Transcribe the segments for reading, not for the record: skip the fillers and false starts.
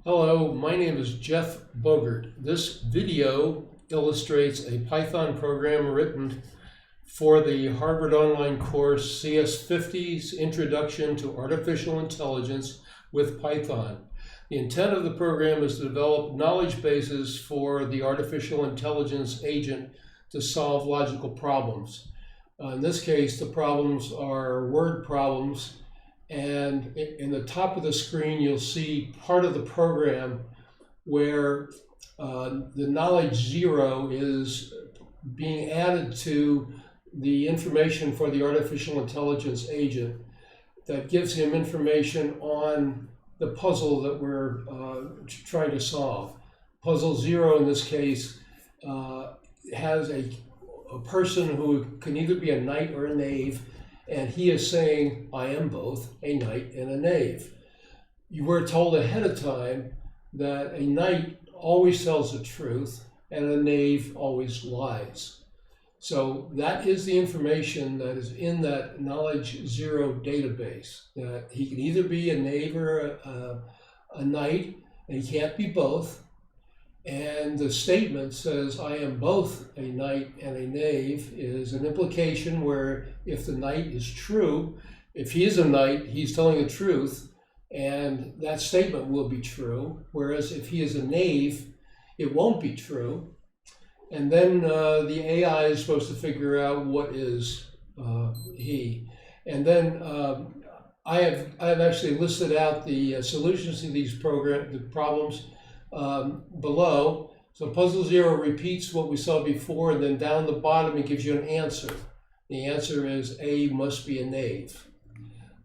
Hello, my name is Jeff Bogert. This video illustrates a Python program written for the Harvard Online course CS50's Introduction to Artificial Intelligence with Python. The intent of the program is to develop knowledge bases for the artificial intelligence agent to solve logical problems. In this case, the problems are word problems. And in the top of the screen, you'll see part of the program where the knowledge zero is being added to the information for the artificial intelligence agent that gives him information on the puzzle that we're trying to solve. Puzzle zero in this case has a person who can either be a knight or a knave, and he is saying, I am both a knight and a knave. You were told ahead of time that a knight always tells the truth and a knave always lies. So that is the information that is in that knowledge zero database, that he can either be a knave or a knight, and he can't be both. And the statement says, I am both a knight and a knave, is an implication where if the knight is true, if he is a knight, he's telling the truth, and that statement will be true. Whereas if he is a knave, it won't be true. And then the AI is supposed to figure out what is he. And then I have actually listed out the solutions to these problems below. So puzzle zero repeats what we saw before, and then down the bottom it gives you an answer. The answer is A must be a knave.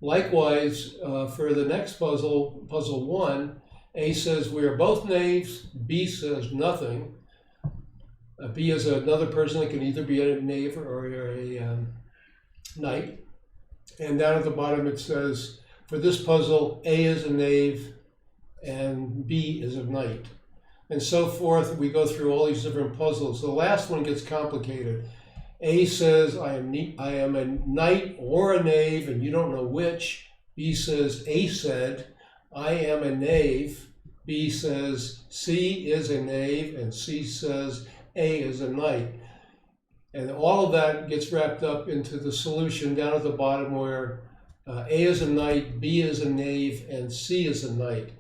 Likewise, for the next puzzle, puzzle one, A says we are both knaves, B says nothing. B is another person that can either be a knave or a knight. And down at the bottom it says, for this puzzle, A is a knave and B is a knight. And so forth. We go through all these different puzzles. The last one gets complicated. A says, I am a knight or a knave, and you don't know which. B says, A said, I am a knave. B says, C is a knave, and C says, A is a knight. And all of that gets wrapped up into the solution down at the bottom where A is a knight, B is a knave, and C is a knight.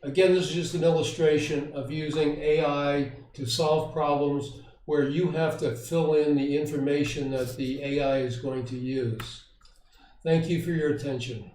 Again, this is just an illustration of using AI to solve problems where you have to fill in the information that the AI is going to use. Thank you for your attention.